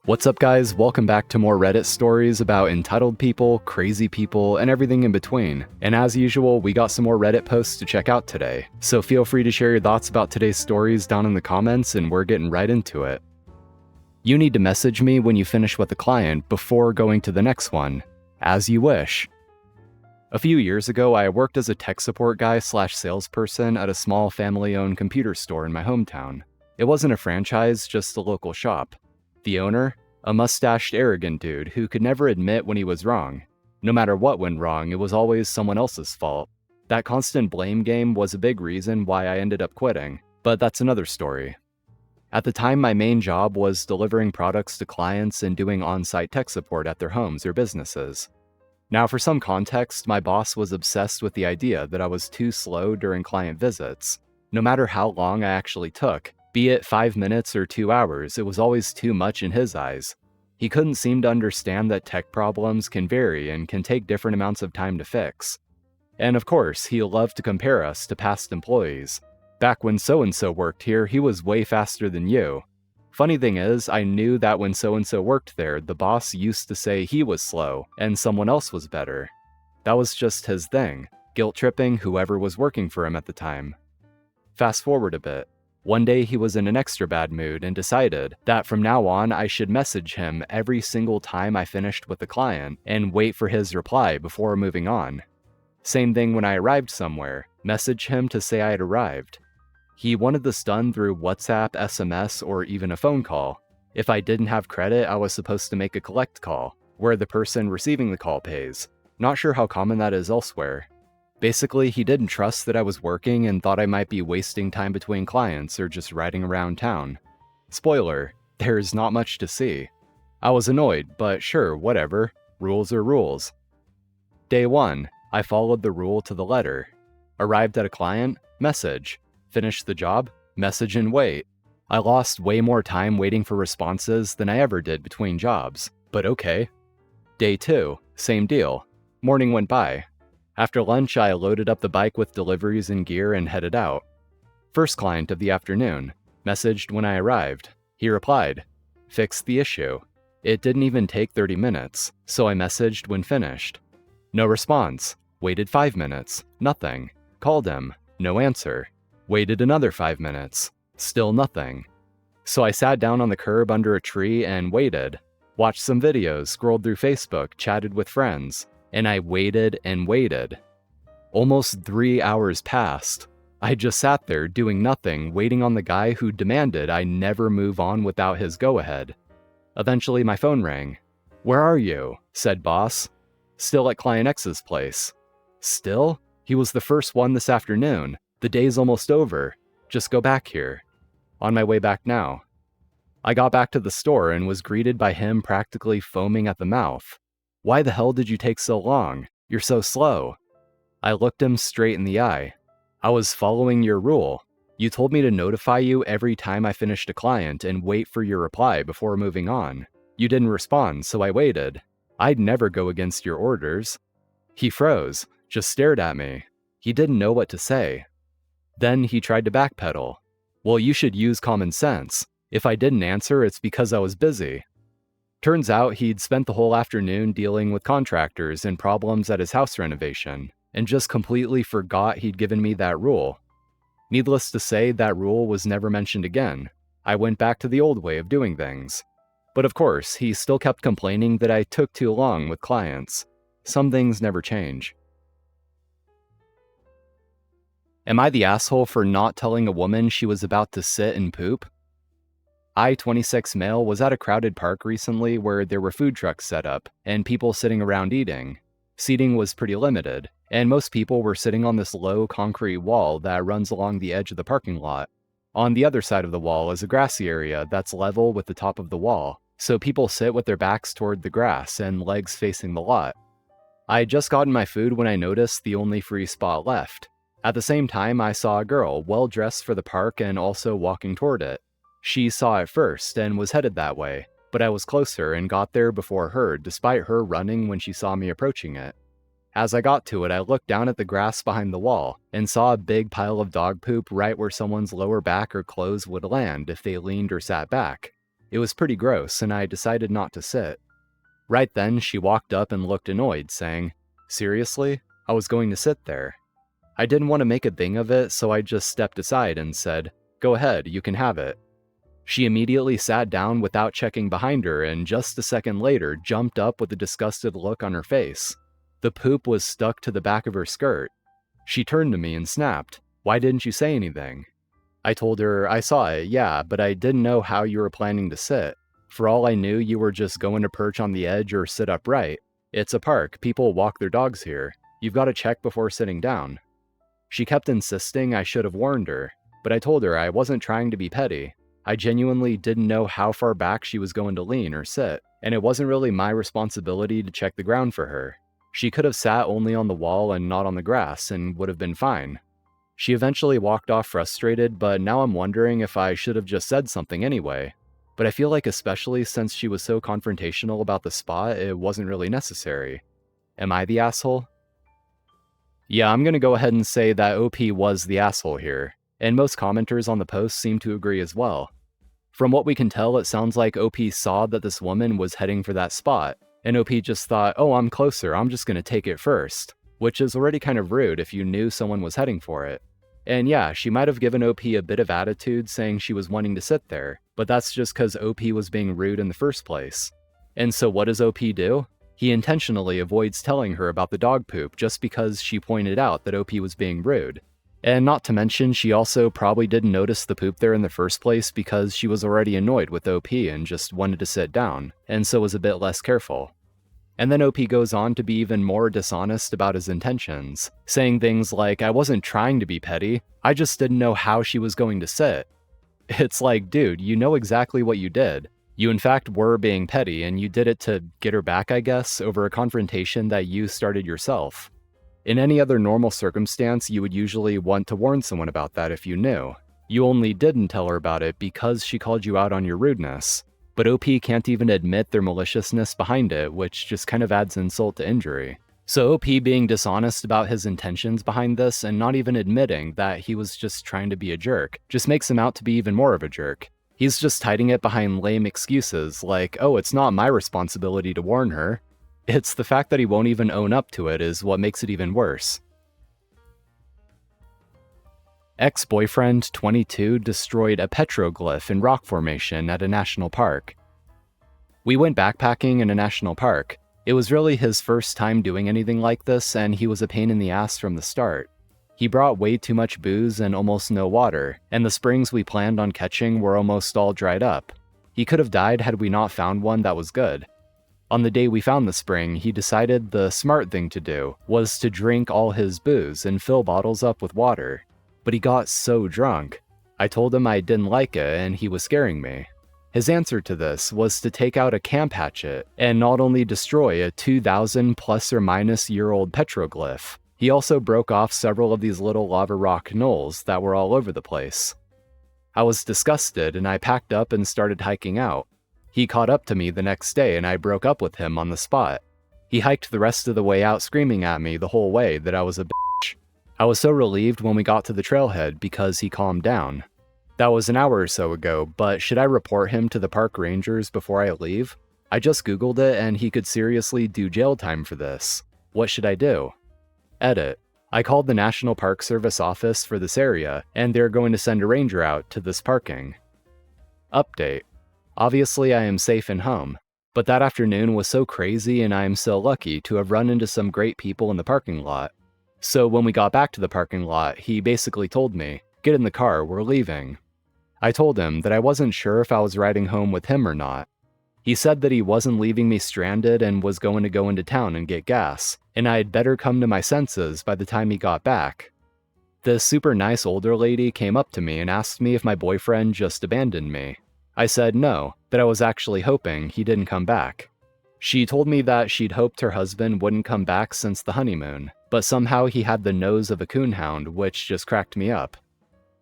What's up, guys? Welcome back to more Reddit stories about entitled people, crazy people, and everything in between. And as usual, we got some more Reddit posts to check out today. So feel free to share your thoughts about today's stories down in the comments, and we're getting right into it. You need to message me when you finish with a client before going to the next one. As you wish. A few years ago, I worked as a tech support guy / salesperson at a small family-owned computer store in my hometown. It wasn't a franchise, just a local shop. The owner? A mustached, arrogant dude who could never admit when he was wrong. No matter what went wrong, it was always someone else's fault. That constant blame game was a big reason why I ended up quitting, but that's another story. At the time, my main job was delivering products to clients and doing on-site tech support at their homes or businesses. Now, for some context, my boss was obsessed with the idea that I was too slow during client visits. No matter how long I actually took, be it 5 minutes or 2 hours, it was always too much in his eyes. He couldn't seem to understand that tech problems can vary and can take different amounts of time to fix. And of course, he loved to compare us to past employees. Back when so-and-so worked here, he was way faster than you. Funny thing is, I knew that when so-and-so worked there, the boss used to say he was slow and someone else was better. That was just his thing, guilt-tripping whoever was working for him at the time. Fast forward a bit. One day he was in an extra bad mood and decided that from now on I should message him every single time I finished with the client and wait for his reply before moving on. Same thing when I arrived somewhere, message him to say I had arrived. He wanted this done through WhatsApp, SMS, or even a phone call. If I didn't have credit, I was supposed to make a collect call, where the person receiving the call pays. Not sure how common that is elsewhere. Basically, he didn't trust that I was working and thought I might be wasting time between clients or just riding around town. Spoiler, there's not much to see. I was annoyed, but sure, whatever. Rules are rules. Day 1, I followed the rule to the letter. Arrived at a client, message. Finished the job, message and wait. I lost way more time waiting for responses than I ever did between jobs, but okay. Day 2, same deal. Morning went by. After lunch, I loaded up the bike with deliveries and gear and headed out. First client of the afternoon, messaged when I arrived. He replied, fixed the issue. It didn't even take 30 minutes, so I messaged when finished. No response. Waited 5 minutes. Nothing. Called him. No answer. Waited another 5 minutes. Still nothing. So I sat down on the curb under a tree and waited. Watched some videos, scrolled through Facebook, chatted with friends. And I waited and waited. Almost 3 hours passed. I just sat there doing nothing, waiting on the guy who demanded I never move on without his go-ahead. Eventually my phone rang. "Where are you?" said boss. "Still at Client X's place." "Still? He was the first one this afternoon. The day's almost over. Just go back here." On my way back now. I got back to the store and was greeted by him practically foaming at the mouth. "Why the hell did you take so long? You're so slow." I looked him straight in the eye. "I was following your rule. You told me to notify you every time I finished a client and wait for your reply before moving on. You didn't respond, so I waited. I'd never go against your orders." He froze, just stared at me. He didn't know what to say. Then he tried to backpedal. "Well, you should use common sense. If I didn't answer, it's because I was busy." Turns out he'd spent the whole afternoon dealing with contractors and problems at his house renovation, and just completely forgot he'd given me that rule. Needless to say, that rule was never mentioned again. I went back to the old way of doing things. But of course, he still kept complaining that I took too long with clients. Some things never change. Am I the asshole for not telling a woman she was about to sit and poop? I, 26 male, was at a crowded park recently where there were food trucks set up and people sitting around eating. Seating was pretty limited, and most people were sitting on this low concrete wall that runs along the edge of the parking lot. On the other side of the wall is a grassy area that's level with the top of the wall, so people sit with their backs toward the grass and legs facing the lot. I had just gotten my food when I noticed the only free spot left. At the same time, I saw a girl well dressed for the park and also walking toward it. She saw it first and was headed that way, but I was closer and got there before her despite her running when she saw me approaching it. As I got to it, I looked down at the grass behind the wall and saw a big pile of dog poop right where someone's lower back or clothes would land if they leaned or sat back. It was pretty gross, and I decided not to sit. Right then, she walked up and looked annoyed, saying, "Seriously? I was going to sit there." I didn't want to make a thing of it, so I just stepped aside and said, "Go ahead, you can have it." She immediately sat down without checking behind her, and just a second later jumped up with a disgusted look on her face. The poop was stuck to the back of her skirt. She turned to me and snapped, "Why didn't you say anything?" I told her, "I saw it, yeah, but I didn't know how you were planning to sit. For all I knew, you were just going to perch on the edge or sit upright. It's a park, people walk their dogs here. You've got to check before sitting down." She kept insisting I should have warned her, but I told her I wasn't trying to be petty. I genuinely didn't know how far back she was going to lean or sit, and it wasn't really my responsibility to check the ground for her. She could have sat only on the wall and not on the grass, and would have been fine. She eventually walked off frustrated, but now I'm wondering if I should have just said something anyway. But I feel like, especially since she was so confrontational about the spot, it wasn't really necessary. Am I the asshole? Yeah, I'm gonna go ahead and say that OP was the asshole here, and most commenters on the post seem to agree as well. From what we can tell, it sounds like OP saw that this woman was heading for that spot, and OP just thought, "Oh, I'm closer, I'm just gonna take it first," which is already kind of rude if you knew someone was heading for it. And yeah, she might have given OP a bit of attitude saying she was wanting to sit there, but that's just because OP was being rude in the first place. And so what does OP do? He intentionally avoids telling her about the dog poop just because she pointed out that OP was being rude. And not to mention, she also probably didn't notice the poop there in the first place because she was already annoyed with OP and just wanted to sit down, and so was a bit less careful. And then OP goes on to be even more dishonest about his intentions, saying things like, "I wasn't trying to be petty, I just didn't know how she was going to sit." It's like, dude, you know exactly what you did. You in fact were being petty, and you did it to get her back, I guess, over a confrontation that you started yourself. In any other normal circumstance, you would usually want to warn someone about that if you knew. You only didn't tell her about it because she called you out on your rudeness. But OP can't even admit their maliciousness behind it, which just kind of adds insult to injury. So OP being dishonest about his intentions behind this and not even admitting that he was just trying to be a jerk just makes him out to be even more of a jerk. He's just hiding it behind lame excuses like, "Oh, it's not my responsibility to warn her." It's the fact that he won't even own up to it is what makes it even worse. Ex-boyfriend 22 destroyed a petroglyph in rock formation at a national park. We went backpacking in a national park. It was really his first time doing anything like this, and he was a pain in the ass from the start. He brought way too much booze and almost no water, and the springs we planned on catching were almost all dried up. He could have died had we not found one that was good. On the day we found the spring, he decided the smart thing to do was to drink all his booze and fill bottles up with water. But he got so drunk. I told him I didn't like it and he was scaring me. His answer to this was to take out a camp hatchet and not only destroy a 2,000 plus or minus year old petroglyph, he also broke off several of these little lava rock knolls that were all over the place. I was disgusted and I packed up and started hiking out. He caught up to me the next day and I broke up with him on the spot. He hiked the rest of the way out screaming at me the whole way that I was a bitch. I was so relieved when we got to the trailhead because he calmed down. That was an hour or so ago, but should I report him to the park rangers before I leave? I just googled it and he could seriously do jail time for this. What should I do? Edit. I called the National Park Service office for this area and they're going to send a ranger out to this parking. Update. Obviously, I am safe and home, but that afternoon was so crazy and I am so lucky to have run into some great people in the parking lot. So when we got back to the parking lot, he basically told me, "Get in the car, we're leaving." I told him that I wasn't sure if I was riding home with him or not. He said that he wasn't leaving me stranded and was going to go into town and get gas, and I had better come to my senses by the time he got back. This super nice older lady came up to me and asked me if my boyfriend just abandoned me. I said no, that I was actually hoping he didn't come back. She told me that she'd hoped her husband wouldn't come back since the honeymoon, but somehow he had the nose of a coonhound, which just cracked me up.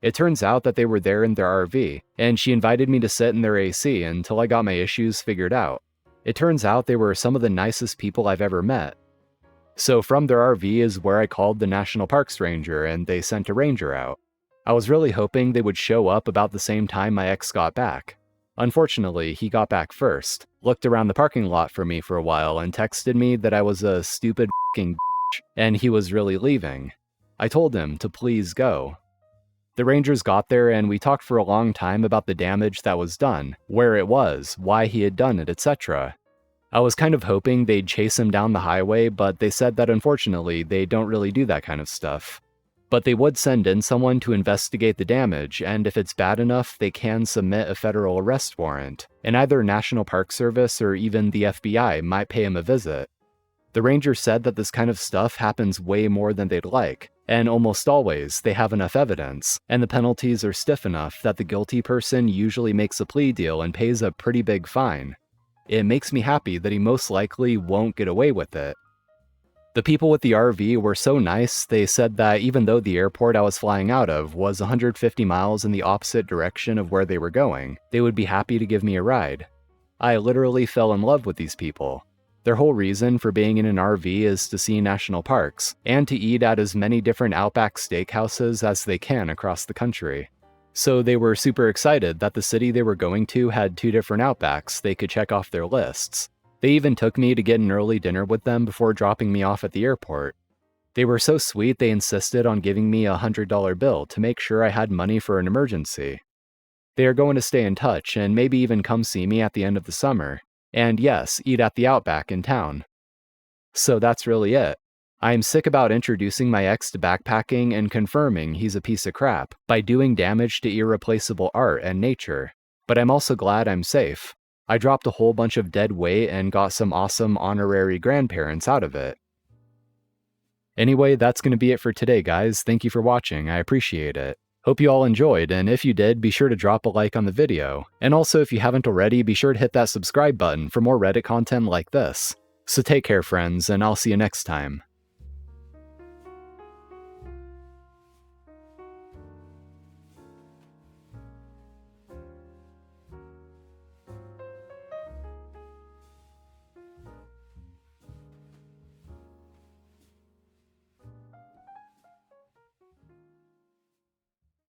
It turns out that they were there in their RV, and she invited me to sit in their AC until I got my issues figured out. It turns out they were some of the nicest people I've ever met. So from their RV is where I called the National Parks Ranger and they sent a ranger out. I was really hoping they would show up about the same time my ex got back. Unfortunately, he got back first, looked around the parking lot for me for a while, and texted me that I was a stupid f***ing bitch, and he was really leaving. I told him to please go. The Rangers got there and we talked for a long time about the damage that was done, where it was, why he had done it, etc. I was kind of hoping they'd chase him down the highway, but they said that unfortunately they don't really do that kind of stuff. But they would send in someone to investigate the damage, and if it's bad enough, they can submit a federal arrest warrant, and either National Park Service or even the FBI might pay him a visit. The Rangers said that this kind of stuff happens way more than they'd like, and almost always they have enough evidence, and the penalties are stiff enough that the guilty person usually makes a plea deal and pays a pretty big fine. It makes me happy that he most likely won't get away with it. The people with the RV were so nice, they said that even though the airport I was flying out of was 150 miles in the opposite direction of where they were going, they would be happy to give me a ride. I literally fell in love with these people. Their whole reason for being in an RV is to see national parks, and to eat at as many different Outback steakhouses as they can across the country. So they were super excited that the city they were going to had 2 different Outbacks they could check off their lists. They even took me to get an early dinner with them before dropping me off at the airport. They were so sweet they insisted on giving me a $100 bill to make sure I had money for an emergency. They are going to stay in touch and maybe even come see me at the end of the summer. And yes, eat at the Outback in town. So that's really it. I am sick about introducing my ex to backpacking and confirming he's a piece of crap by doing damage to irreplaceable art and nature. But I'm also glad I'm safe. I dropped a whole bunch of dead weight and got some awesome honorary grandparents out of it. Anyway, that's going to be it for today, guys. Thank you for watching. I appreciate it. Hope you all enjoyed, and if you did, be sure to drop a like on the video. And also, if you haven't already, be sure to hit that subscribe button for more Reddit content like this. So take care, friends, and I'll see you next time.